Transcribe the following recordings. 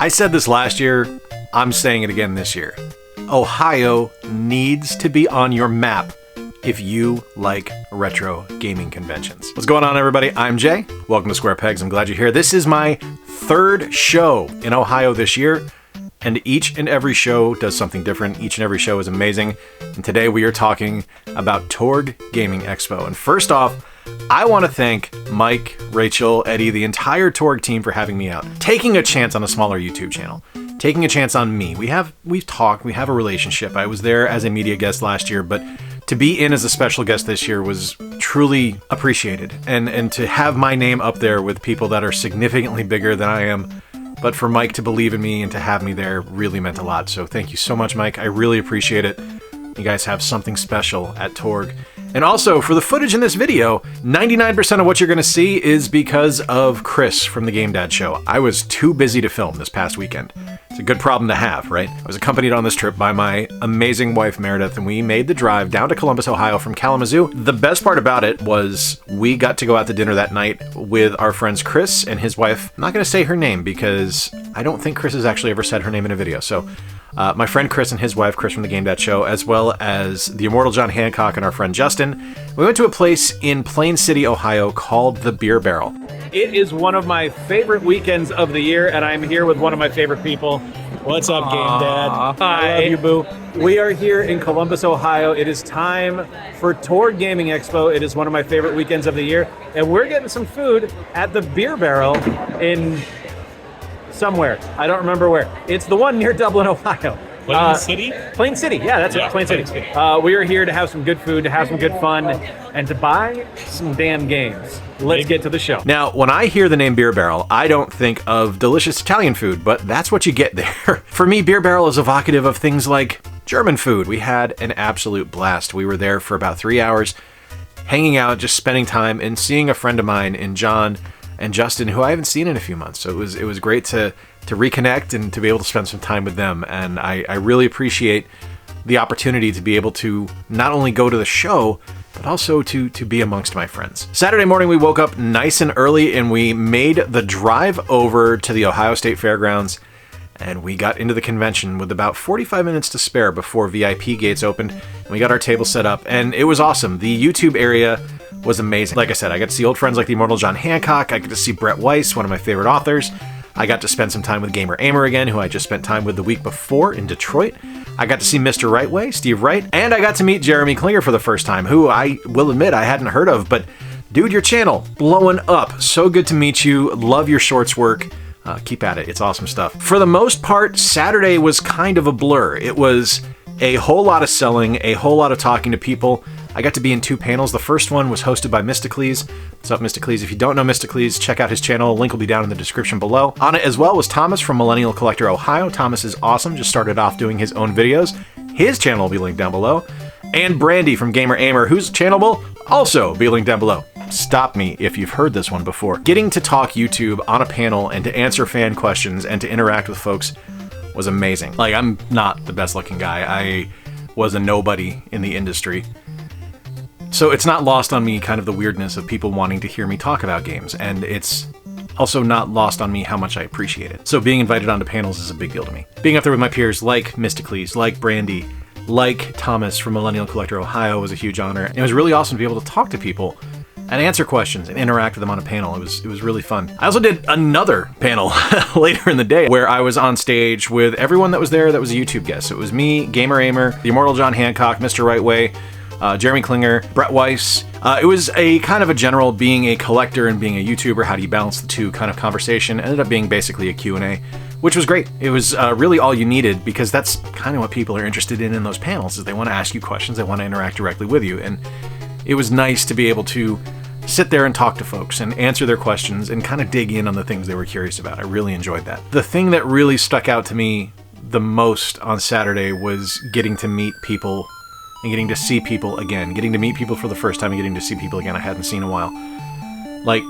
I said this last year, I'm saying it again this year. Ohio needs to be on your map if you like retro gaming conventions. What's going on, everybody? I'm Jay. Welcome to Square Pegs. I'm glad you're here. This is my third show in Ohio this year, and each and every show does something different. Each and every show is amazing. And today we are talking about TORG Gaming Expo. And first off, I want to thank Mike, Rachel, Eddie, the entire TORG team for having me out, taking a chance on a smaller YouTube channel, taking a chance on me. We've talked, we have a relationship. I was there as a media guest last year, but to be in as a special guest this year was truly appreciated. And to have my name up there with people that are significantly bigger than I am, but for Mike to believe in me and to have me there really meant a lot. So thank you so much, Mike. I really appreciate it. You guys have something special at TORG. And also, for the footage in this video, 99% of what you're going to see is because of Chris from the Game Dad Show. I was too busy to film this past weekend. It's a good problem to have, right? I was accompanied on this trip by my amazing wife, Meredith, and we made the drive down to Columbus, Ohio from Kalamazoo. The best part about it was we got to go out to dinner that night with our friends Chris and his wife. I'm not going to say her name because I don't think Chris has actually ever said her name in a video. So my friend Chris and his wife, Chris from the Game Dad Show, as well as the immortal John Hancock and our friend Justin, we went to a place in Plain City, Ohio called the Beer Barrel. It is one of my favorite weekends of the year, and I'm here with one of my favorite people. What's up, Game Dad? Hi. I love you, boo. We are here in Columbus, Ohio. It is time for TORG Gaming Expo. It is one of my favorite weekends of the year, and we're getting some food at the Beer Barrel in somewhere. I don't remember where. It's the one near Dublin, Ohio. Plain City? Plain City, yeah, that's it, Plain City. We are here to have some good food, to have some good fun, and to buy some damn games. Let's get to the show. Now, when I hear the name Beer Barrel, I don't think of delicious Italian food, but that's what you get there. For me, Beer Barrel is evocative of things like German food. We had an absolute blast. We were there for about 3 hours, hanging out, just spending time, and seeing a friend of mine in John and Justin, who I haven't seen in a few months. So it was great to reconnect and to be able to spend some time with them. And I really appreciate the opportunity to be able to not only go to the show, but also to be amongst my friends. Saturday morning, we woke up nice and early and we made the drive over to the Ohio State Fairgrounds, and we got into the convention with about 45 minutes to spare before VIP gates opened, and we got our table set up, and it was awesome. The YouTube area was amazing. Like I said, I got to see old friends like the immortal John Hancock. I got to see Brett Weiss, one of my favorite authors. I got to spend some time with Gamer Aimer again, who I just spent time with the week before in Detroit. I got to see Mr. Rightway, Steve Wright, and I got to meet Jeremy Klinger for the first time, who I will admit I hadn't heard of, but dude, your channel, blowing up. So good to meet you. Love your shorts work. Keep at it. It's awesome stuff. For the most part, Saturday was kind of a blur. It was a whole lot of selling, a whole lot of talking to people. I got to be in 2 panels. The first one was hosted by Mysticles. What's up, Mysticles? If you don't know Mysticles, check out his channel. Link will be down in the description below. On it as well was Thomas from Millennial Collector Ohio. Thomas is awesome. Just started off doing his own videos. His channel will be linked down below. And Brandy from Gamer Aimer, whose channel will also be linked down below. Stop me if you've heard this one before. Getting to talk YouTube on a panel and to answer fan questions and to interact with folks was amazing. Like, I'm not the best looking guy. I was a nobody in the industry. So it's not lost on me kind of the weirdness of people wanting to hear me talk about games, and it's also not lost on me how much I appreciate it. So being invited onto panels is a big deal to me. Being up there with my peers like Mysticles, like Brandy, like Thomas from Millennial Collector Ohio was a huge honor. It was really awesome to be able to talk to people and answer questions and interact with them on a panel. It was really fun. I also did another panel later in the day where I was on stage with everyone that was there that was a YouTube guest. So it was me, Gamer Aimer, the immortal John Hancock, Mr. Rightway, Jeremy Klinger, Brett Weiss. It was a kind of a general being a collector and being a YouTuber, how do you balance the two kind of conversation. It ended up being basically a Q&A, which was great. It was really all you needed, because that's kind of what people are interested in those panels, is they want to ask you questions, they want to interact directly with you. And it was nice to be able to sit there and talk to folks and answer their questions and kind of dig in on the things they were curious about. I really enjoyed that. The thing that really stuck out to me the most on Saturday was getting to meet people and getting to see people again, getting to meet people for the first time and getting to see people again I hadn't seen in a while. Like,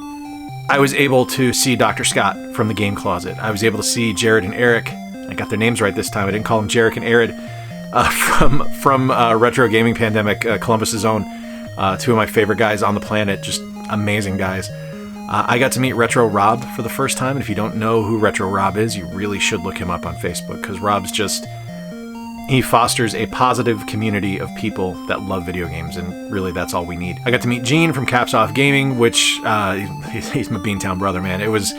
I was able to see Dr. Scott from the Game Closet. I was able to see Jared and Eric. I got their names right this time. I didn't call them Jarek and Arid. From Retro Gaming Pandemic, Columbus's own. 2 of my favorite guys on the planet, just amazing guys. I got to meet Retro Rob for the first time, and if you don't know who Retro Rob is, you really should look him up on Facebook, because Rob's just... he fosters a positive community of people that love video games, and really that's all we need. I got to meet Gene from Caps Off Gaming, which he's my Beantown brother, man. It was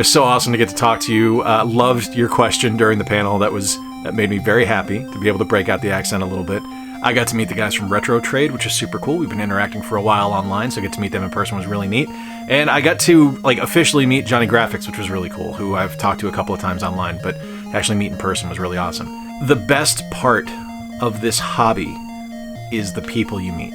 so awesome to get to talk to you. Loved your question during the panel. That made me very happy to be able to break out the accent a little bit. I got to meet the guys from Retro Trade, which is super cool. We've been interacting for a while online, so get to meet them in person was really neat. And I got to officially meet Johnny Graphics, which was really cool, who I've talked to a couple of times online, but to actually meet in person was really awesome. The best part of this hobby is the people you meet.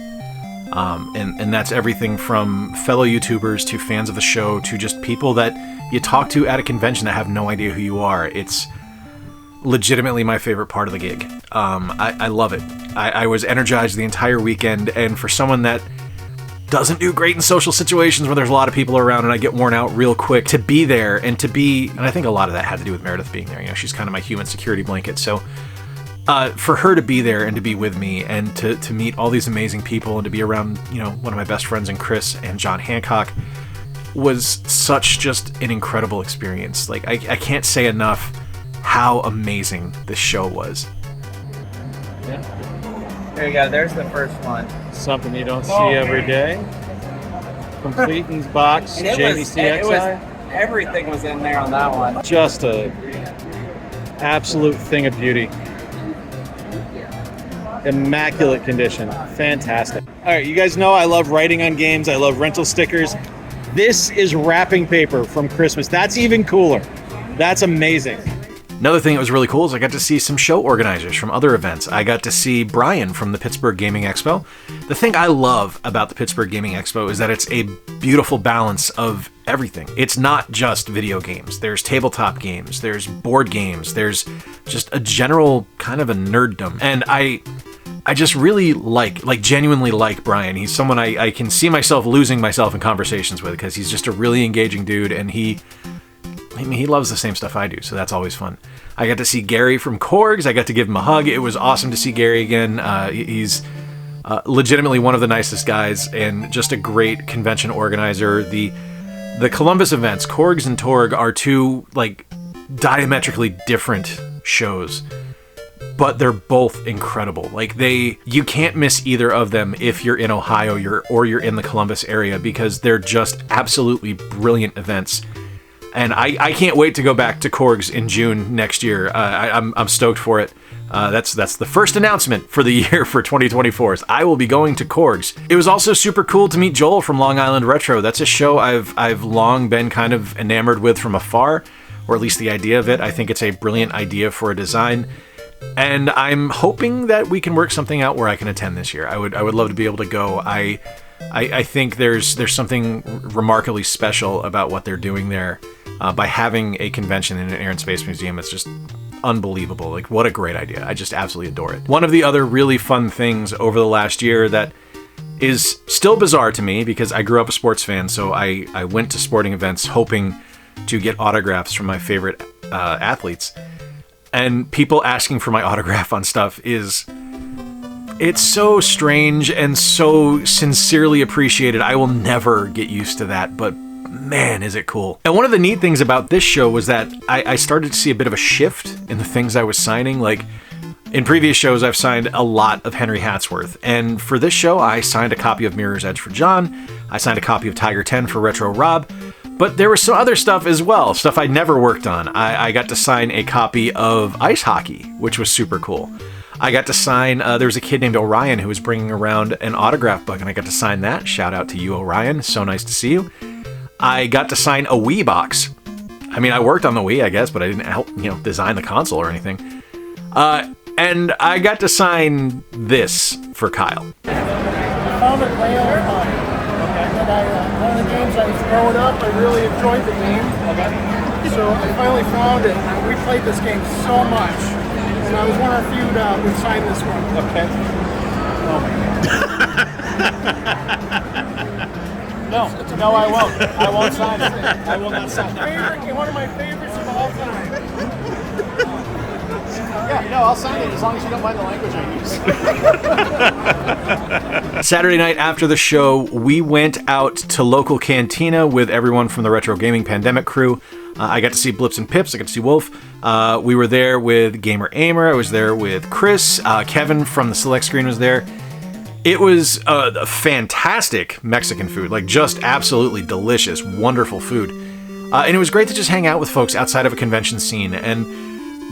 And that's everything from fellow YouTubers to fans of the show to just people that you talk to at a convention that have no idea who you are. It's legitimately my favorite part of the gig. I love it. I was energized the entire weekend, and for someone that doesn't do great in social situations where there's a lot of people around and I get worn out real quick, to be there and I think a lot of that had to do with Meredith being there. You know, she's kind of my human security blanket. So for her to be there and to be with me and to meet all these amazing people and to be around, you know, one of my best friends in Chris and John Hancock was such just an incredible experience. Like, I can't say enough how amazing this show was. Yeah. There you go, there's the first one. Something you don't see every day. Completon's box, JVCXI. Everything was in there on that one. Just a absolute thing of beauty. Immaculate condition. Fantastic. All right, you guys know I love writing on games. I love rental stickers. This is wrapping paper from Christmas. That's even cooler. That's amazing. Another thing that was really cool is I got to see some show organizers from other events. I got to see Brian from the Pittsburgh Gaming Expo. The thing I love about the Pittsburgh Gaming Expo is that it's a beautiful balance of everything. It's not just video games. There's tabletop games, there's board games, there's just a general kind of a nerddom. And I just really genuinely like Brian. He's someone I can see myself losing myself in conversations with, because he's just a really engaging dude, and he loves the same stuff I do, so that's always fun. I got to see Gary from Korgs. I got to give him a hug. It was awesome to see Gary again. He's legitimately one of the nicest guys and just a great convention organizer. The Columbus events, Korgs and TORG, are two diametrically different shows, but they're both incredible. You can't miss either of them if you're in Ohio or you're in the Columbus area, because they're just absolutely brilliant events. And I can't wait to go back to Korgs in June next year. I'm stoked for it. That's the first announcement for the year for 2024. I will be going to Korgs. It was also super cool to meet Joel from Long Island Retro. That's a show I've long been kind of enamored with from afar, or at least the idea of it. I think it's a brilliant idea for a design, and I'm hoping that we can work something out where I can attend this year. I would love to be able to go. I think there's something remarkably special about what they're doing there. By having a convention in an Air and Space Museum, it's just unbelievable. What a great idea. I just absolutely adore it. One of the other really fun things over the last year that is still bizarre to me, because I grew up a sports fan, so I went to sporting events hoping to get autographs from my favorite athletes. And people asking for my autograph on stuff it's so strange and so sincerely appreciated. I will never get used to that, but man, is it cool. And one of the neat things about this show was that I started to see a bit of a shift in the things I was signing. In previous shows, I've signed a lot of Henry Hatsworth, and for this show, I signed a copy of Mirror's Edge for John, I signed a copy of Tiger 10 for Retro Rob, but there was some other stuff as well, stuff I'd never worked on. I got to sign a copy of Ice Hockey, which was super cool. I got to sign, there was a kid named Orion who was bringing around an autograph book, and I got to sign that. Shout out to you, Orion. So nice to see you. I got to sign a Wii box. I mean, I worked on the Wii, I guess, but I didn't help, design the console or anything. And I got to sign this for Kyle. I found it way online. And one of the games I was growing up, I really enjoyed the game. So I finally found it. We played this game so much. And I was one of the few that would sign this one. Okay. Oh my God. No, I won't. I won't sign it. I will not sign it. One of my favorites of all time. No, I'll sign it as long as you don't mind the language I use. Saturday night after the show, we went out to local Cantina with everyone from the Retro Gaming Pandemic crew. I got to see Blips and Pips. I got to see Wolf. We were there with Gamer Aimer. I was there with Chris. Kevin from the Select Screen was there. It was a fantastic Mexican food, like just absolutely delicious, wonderful food. And it was great to just hang out with folks outside of a convention scene. And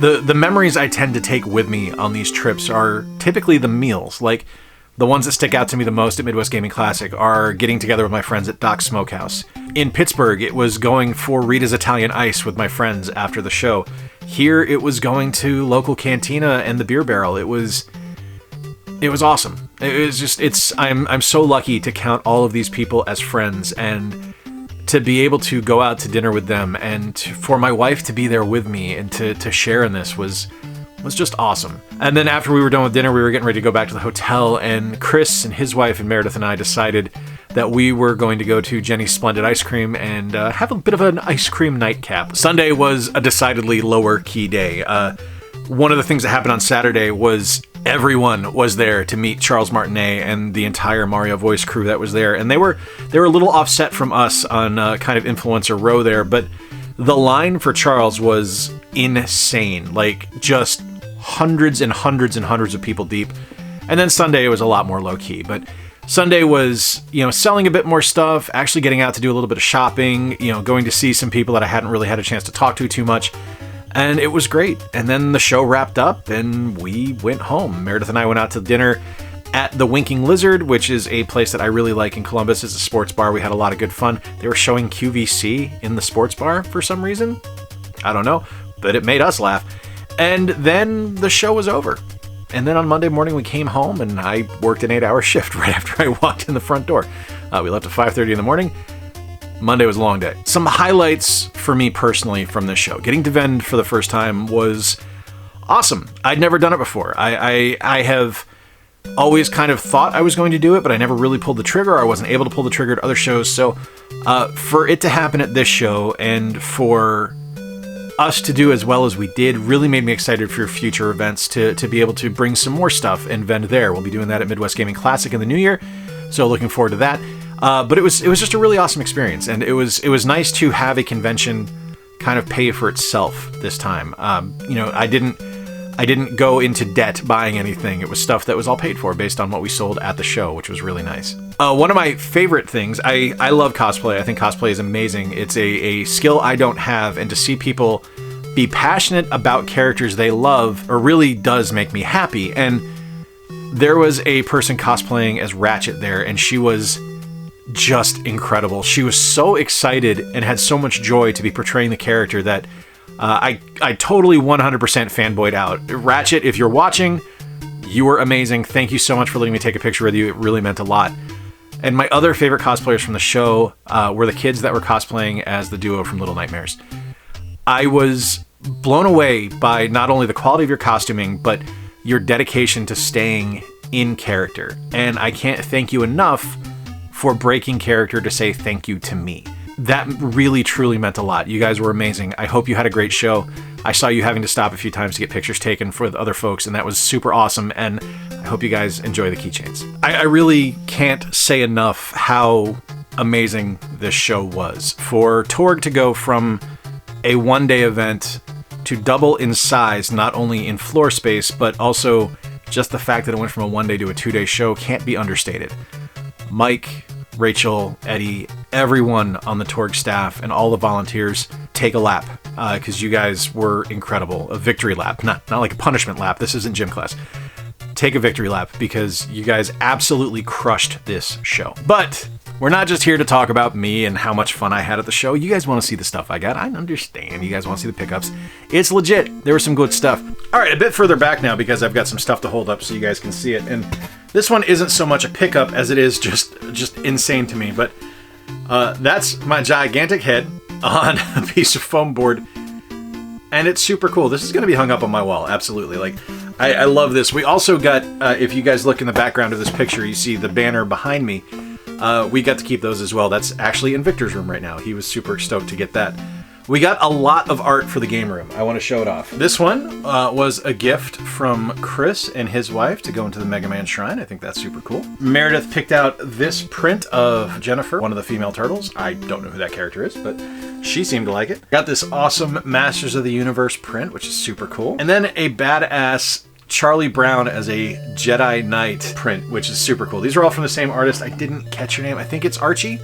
the memories I tend to take with me on these trips are typically the meals. Like the ones that stick out to me the most at Midwest Gaming Classic are getting together with my friends at Doc's Smokehouse. In Pittsburgh, it was going for Rita's Italian Ice with my friends after the show. Here, it was going to local Cantina and the Beer Barrel. It was awesome. It was just, I'm so lucky to count all of these people as friends and to be able to go out to dinner with them and for my wife to be there with me and to share in this was just awesome. And then after we were done with dinner, we were getting ready to go back to the hotel, and Chris and his wife and Meredith and I decided that we were going to go to Jenny's Splendid Ice Cream and have a bit of an ice cream nightcap. Sunday was a decidedly lower key day. One of the things that happened on Saturday was everyone was there to meet Charles Martinet and the entire Mario Voice crew that was there, and they were a little offset from us on kind of influencer row there, but the line for Charles was insane, like just hundreds and hundreds and hundreds of people deep. And then Sunday was a lot more low key, but Sunday was, selling a bit more stuff, actually getting out to do a little bit of shopping, going to see some people that I hadn't really had a chance to talk to too much. And it was great. And then the show wrapped up and we went home. Meredith and I went out to dinner at the Winking Lizard, which is a place that I really like in Columbus. It's a sports bar. We had a lot of good fun. They were showing QVC in the sports bar for some reason. I don't know, but it made us laugh. And then the show was over. And then on Monday morning, we came home and I worked an 8-hour shift right after I walked in the front door. We left at 5:30 in the morning. Monday was a long day. Some highlights for me personally from this show. Getting to vend for the first time was awesome. I'd never done it before. I have always kind of thought I was going to do it, but I never really pulled the trigger. I wasn't able to pull the trigger at other shows. So for it to happen at this show and for us to do as well as we did really made me excited for future events to be able to bring some more stuff and vend there. We'll be doing that at Midwest Gaming Classic in the new year, so looking forward to that. But it was just a really awesome experience, and it was nice to have a convention kind of pay for itself this time. I didn't go into debt buying anything. It was stuff that was all paid for based on what we sold at the show, which was really nice. One of my favorite things, I love cosplay. I think cosplay is amazing. It's a skill I don't have, and to see people be passionate about characters they love really does make me happy. And there was a person cosplaying as Ratchet there, and she was just incredible. She was so excited and had so much joy to be portraying the character that I totally 100% fanboyed out. Ratchet, if you're watching, you were amazing. Thank you so much for letting me take a picture with you. It really meant a lot. And my other favorite cosplayers from the show were the kids that were cosplaying as the duo from Little Nightmares. I was blown away by not only the quality of your costuming, but your dedication to staying in character. And I can't thank you enough for breaking character to say thank you to me. That really, truly meant a lot. You guys were amazing. I hope you had a great show. I saw you having to stop a few times to get pictures taken for the other folks, and that was super awesome, and I hope you guys enjoy the keychains. I really can't say enough how amazing this show was. For TORG to go from a one-day event to double in size, not only in floor space, but also just the fact that it went from a one-day to a two-day show can't be understated. Mike, Rachel, Eddie, everyone on the TORG staff and all the volunteers, take a lap because you guys were incredible. A victory lap, not like a punishment lap. This isn't gym class. Take a victory lap because you guys absolutely crushed this show. But we're not just here to talk about me and how much fun I had at the show. You guys want to see the stuff I got. I understand. You guys want to see the pickups. It's legit. There was some good stuff. All right, a bit further back now because I've got some stuff to hold up so you guys can see it. And this one isn't so much a pickup as it is just insane to me. But that's my gigantic head on a piece of foam board. And it's super cool. This is going to be hung up on my wall. Absolutely. Like, I love this. We also got, if you guys look in the background of this picture, you see the banner behind me. We got to keep those as well. That's actually in Victor's room right now. He was super stoked to get that. We got a lot of art for the game room. I want to show it off. This one was a gift from Chris and his wife to go into the Mega Man Shrine. I think that's super cool. Meredith picked out this print of Jennifer, one of the female turtles. I don't know who that character is, but she seemed to like it. Got this awesome Masters of the Universe print, which is super cool. And then a badass Charlie Brown as a Jedi Knight print, which is super cool. These are all from the same artist. I didn't catch your name. I think it's Archie.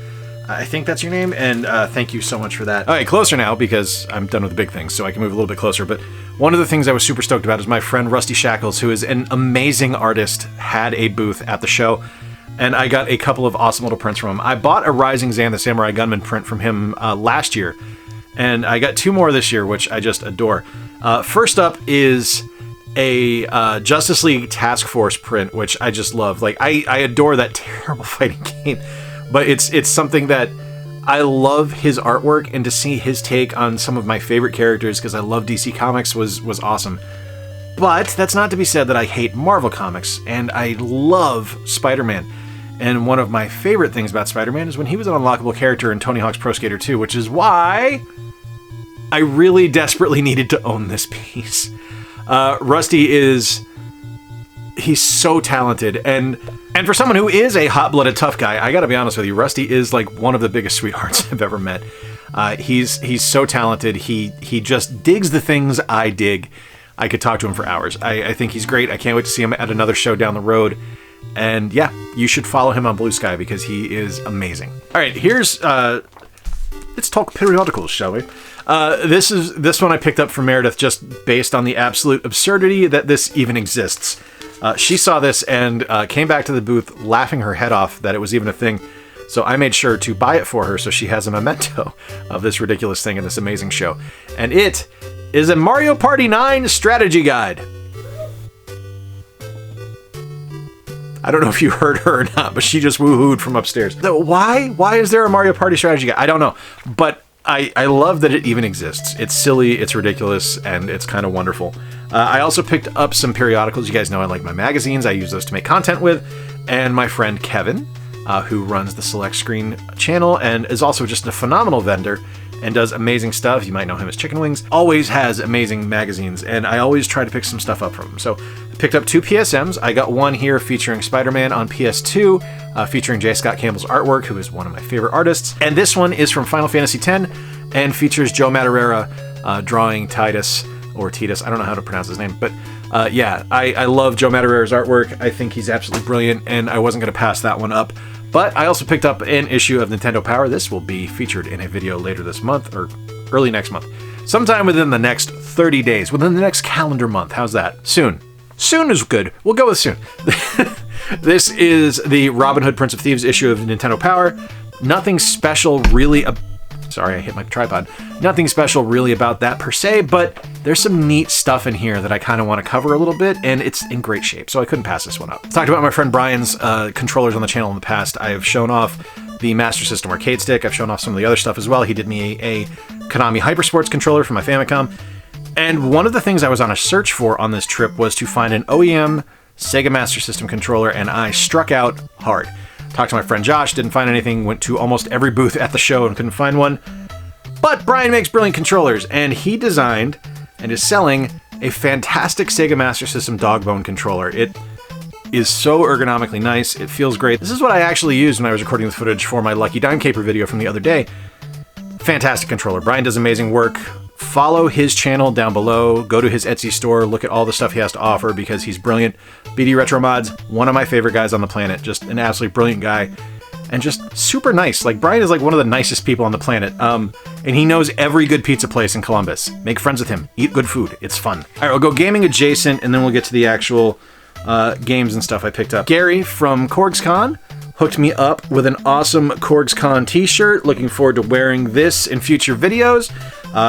I think that's your name, and thank you so much for that. All right, closer now, because I'm done with the big things, so I can move a little bit closer. But one of the things I was super stoked about is my friend Rusty Shackles, who is an amazing artist, had a booth at the show, and I got a couple of awesome little prints from him. I bought a Rising Zan the Samurai Gunman print from him last year, and I got 2 more this year, which I just adore. First up is a Justice League Task Force print, which I just love. Like, I adore that terrible fighting game. But it's something that I love his artwork, and to see his take on some of my favorite characters, because I love DC Comics, was awesome. But that's not to be said that I hate Marvel Comics, and I love Spider-Man. And one of my favorite things about Spider-Man is when he was an unlockable character in Tony Hawk's Pro Skater 2, which is why I really desperately needed to own this piece. Rusty he's so talented, and for someone who is a hot-blooded tough guy, I gotta be honest with you, Rusty is like one of the biggest sweethearts I've ever met. He's so talented. He just digs the things I dig. I could talk to him for hours. I think he's great. I can't wait to see him at another show down the road. And yeah, you should follow him on Blue Sky because he is amazing. All right, here's let's talk periodicals, shall we? This one I picked up from Meredith just based on the absolute absurdity that this even exists. She saw this and came back to the booth laughing her head off that it was even a thing. So I made sure to buy it for her so she has a memento of this ridiculous thing in this amazing show. And it is a Mario Party 9 strategy guide. I don't know if you heard her or not, but she just woohooed from upstairs. Why? Why is there a Mario Party strategy guide? I don't know. But I love that it even exists. It's silly, it's ridiculous, and it's kind of wonderful. I also picked up some periodicals. You guys know I like my magazines. I use those to make content with. And my friend Kevin, who runs the Select Screen channel and is also just a phenomenal vendor and does amazing stuff. You might know him as Chicken Wings. Always has amazing magazines, and I always try to pick some stuff up from him. So I picked up 2 PSMs. I got one here featuring Spider-Man on PS2, featuring J. Scott Campbell's artwork, who is one of my favorite artists. And this one is from Final Fantasy X and features Joe Madureira drawing Titus, or Titus, I don't know how to pronounce his name, but yeah, I love Joe Madureira's artwork. I think he's absolutely brilliant, and I wasn't going to pass that one up. But I also picked up an issue of Nintendo Power. This will be featured in a video later this month, or early next month. Sometime within the next 30 days, within the next calendar month. How's that? Soon. Soon is good. We'll go with soon. This is the Robin Hood Prince of Thieves issue of Nintendo Power. Nothing special really... Sorry, I hit my tripod. Nothing special really about that per se, but there's some neat stuff in here that I kind of want to cover a little bit, and it's in great shape, so I couldn't pass this one up. Talked about my friend Brian's controllers on the channel in the past. I've shown off the Master System arcade stick. I've shown off some of the other stuff as well. He did me a Konami Hypersports controller for my Famicom, and one of the things I was on a search for on this trip was to find an OEM Sega Master System controller, and I struck out hard. Talked to my friend Josh, didn't find anything, went to almost every booth at the show and couldn't find one. But Brian makes brilliant controllers, and he designed and is selling a fantastic Sega Master System dog bone controller. It is so ergonomically nice, it feels great. This is what I actually used when I was recording the footage for my Lucky Dime Caper video from the other day. Fantastic controller. Brian does amazing work. Follow his channel down below, go to his Etsy store, look at all the stuff he has to offer because he's brilliant. BD Retro Mods, one of my favorite guys on the planet, just an absolutely brilliant guy, and just super nice. Like, Brian is like one of the nicest people on the planet, and he knows every good pizza place in Columbus. Make friends with him, eat good food, it's fun. All right, we'll go gaming adjacent, and then we'll get to the actual games and stuff I picked up. Gary from CorgsCon hooked me up with an awesome CorgsCon t-shirt. Looking forward to wearing this in future videos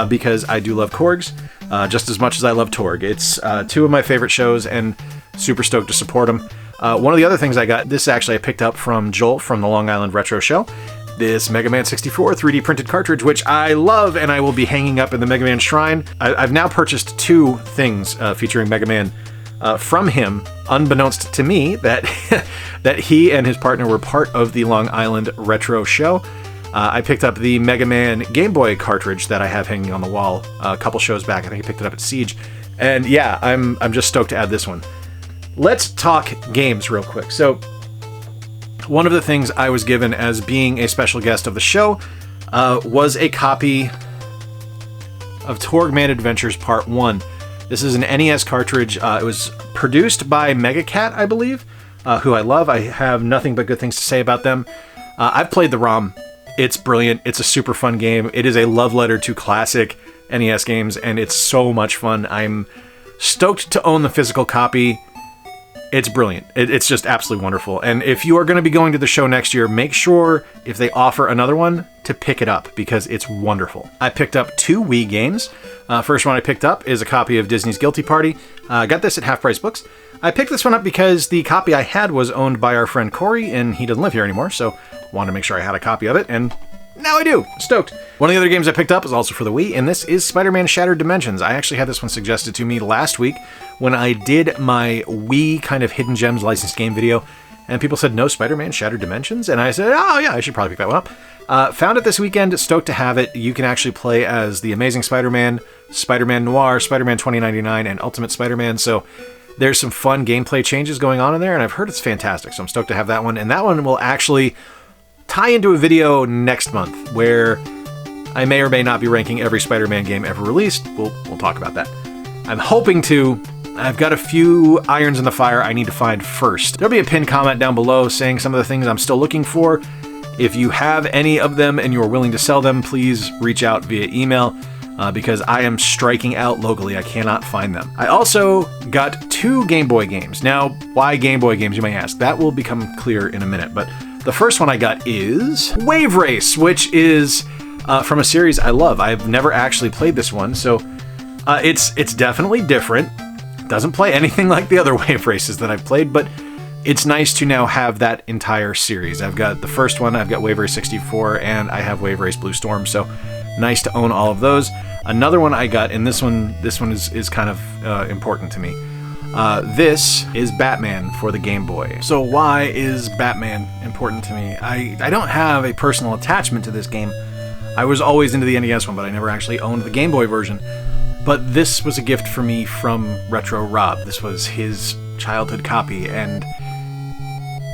because I do love Korgs just as much as I love Torg. It's 2 of my favorite shows and super stoked to support them. One of the other things I got, this actually I picked up from Joel from the Long Island Retro Show. This Mega Man 64 3D printed cartridge, which I love and I will be hanging up in the Mega Man Shrine. I've now purchased 2 things featuring Mega Man from him, unbeknownst to me, that that he and his partner were part of the Long Island Retro Show. I picked up the Mega Man Game Boy cartridge that I have hanging on the wall a couple shows back. I think I picked it up at Siege. And yeah, I'm just stoked to add this one. Let's talk games real quick. So, one of the things I was given as being a special guest of the show was a copy of TORG Man Adventures Part 1. This is an NES cartridge. It was produced by Mega Cat, I believe, who I love. I have nothing but good things to say about them. I've played the ROM. It's brilliant. It's a super fun game. It is a love letter to classic NES games, and it's so much fun. I'm stoked to own the physical copy. It's brilliant. It's just absolutely wonderful. And if you are going to be going to the show next year, make sure, if they offer another one, to pick it up, because it's wonderful. I picked up 2 Wii games. First one I picked up is a copy of Disney's Guilty Party. I got this at Half Price Books. I picked this one up because the copy I had was owned by our friend Corey, and he doesn't live here anymore, so wanted to make sure I had a copy of it, and now I do. Stoked. One of the other games I picked up is also for the Wii, and this is Spider-Man Shattered Dimensions. I actually had this one suggested to me last week when I did my Wii kind of Hidden Gems licensed game video, and people said, no Spider-Man Shattered Dimensions? And I said, oh yeah, I should probably pick that one up. Found it this weekend, stoked to have it. You can actually play as the Amazing Spider-Man, Spider-Man Noir, Spider-Man 2099, and Ultimate Spider-Man, so there's some fun gameplay changes going on in there, and I've heard it's fantastic, so I'm stoked to have that one. And that one will actually tie into a video next month where I may or may not be ranking every Spider-Man game ever released. We'll talk about that. I'm hoping to. I've got a few irons in the fire I need to find first. There'll be a pinned comment down below saying some of the things I'm still looking for. If you have any of them and you're willing to sell them, please reach out via email. Because I am striking out locally. I cannot find them. I also got 2 Game Boy games. Now, why Game Boy games, you may ask? That will become clear in a minute, but the first one I got is Wave Race, which is from a series I love. I've never actually played this one, so it's definitely different. It doesn't play anything like the other Wave Races that I've played, but it's nice to now have that entire series. I've got the first one, I've got Wave Race 64, and I have Wave Race Blue Storm, so nice to own all of those. Another one I got, and this one is kind of important to me. This is Batman for the Game Boy. So why is Batman important to me? I don't have a personal attachment to this game. I was always into the NES one, but I never actually owned the Game Boy version. But this was a gift for me from Retro Rob. This was his childhood copy, and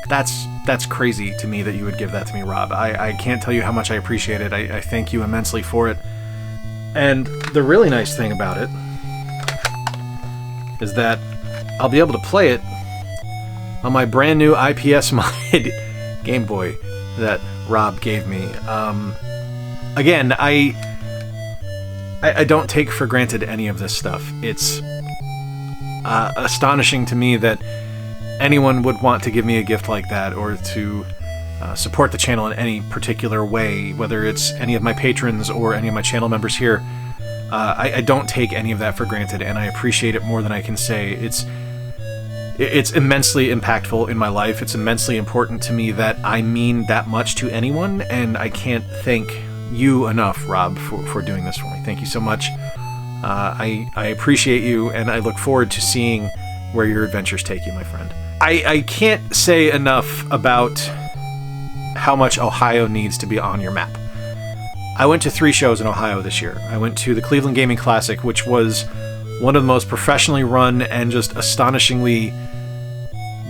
that's crazy to me that you would give that to me, Rob. I can't tell you how much I appreciate it. I thank you immensely for it. And the really nice thing about it is that I'll be able to play it on my brand new IPS modded Game Boy that Rob gave me. Again, I don't take for granted any of this stuff. It's astonishing to me that anyone would want to give me a gift like that, or to support the channel in any particular way, whether it's any of my patrons or any of my channel members here. I don't take any of that for granted, and I appreciate it more than I can say. It's immensely impactful in my life. It's immensely important to me that I mean that much to anyone, and I can't thank you enough, Rob, for doing this for me. Thank you so much. I appreciate you, and I look forward to seeing where your adventures take you, my friend. I can't say enough about how much Ohio needs to be on your map. I went to 3 shows in Ohio this year. I went to the Cleveland Gaming Classic, which was one of the most professionally run and just astonishingly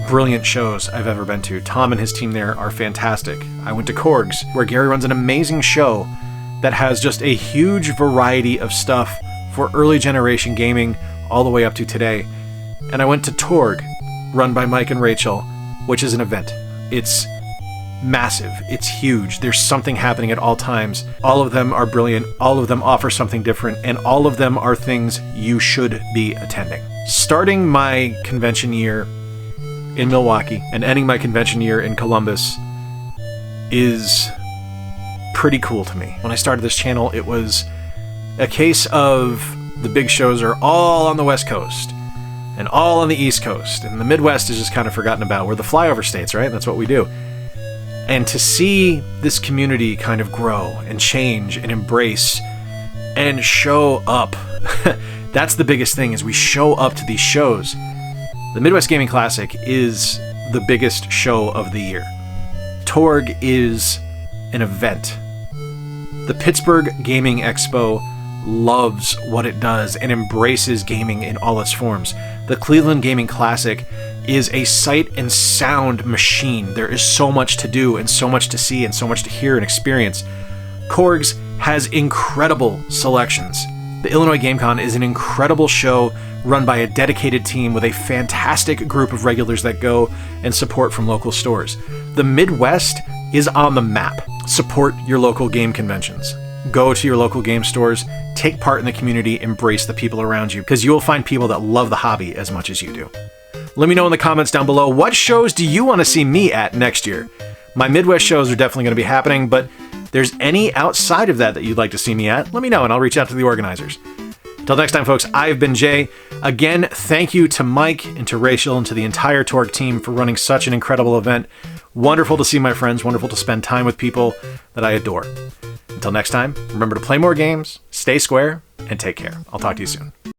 brilliant shows I've ever been to. Tom and his team there are fantastic. I went to Korg's, where Gary runs an amazing show that has just a huge variety of stuff for early generation gaming all the way up to today. And I went to TORG, run by Mike and Rachel, which is an event. It's massive. It's huge. There's something happening at all times. All of them are brilliant. All of them offer something different, and all of them are things you should be attending. Starting my convention year in Milwaukee and ending my convention year in Columbus is pretty cool to me. When I started this channel, it was a case of the big shows are all on the West Coast and all on the East Coast, and the Midwest is just kind of forgotten about. We're the flyover states, right? That's what we do. And to see this community kind of grow and change and embrace and show up, that's the biggest thing, is we show up to these shows. The Midwest Gaming Classic is the biggest show of the year. TORG is an event. The Pittsburgh Gaming Expo loves what it does and embraces gaming in all its forms. The Cleveland Gaming Classic is a sight and sound machine. There is so much to do and so much to see and so much to hear and experience. TORG's has incredible selections. The Illinois GameCon is an incredible show run by a dedicated team with a fantastic group of regulars that go and support from local stores. The Midwest is on the map. Support your local game conventions. Go to your local game stores, take part in the community, embrace the people around you, because you will find people that love the hobby as much as you do. Let me know in the comments down below, what shows do you want to see me at next year? My Midwest shows are definitely going to be happening, but if there's any outside of that you'd like to see me at, let me know and I'll reach out to the organizers. Until next time, folks, I've been Jay. Again, thank you to Mike and to Rachel and to the entire TORG team for running such an incredible event. Wonderful to see my friends, wonderful to spend time with people that I adore. Until next time, remember to play more games, stay square, and take care. I'll talk to you soon.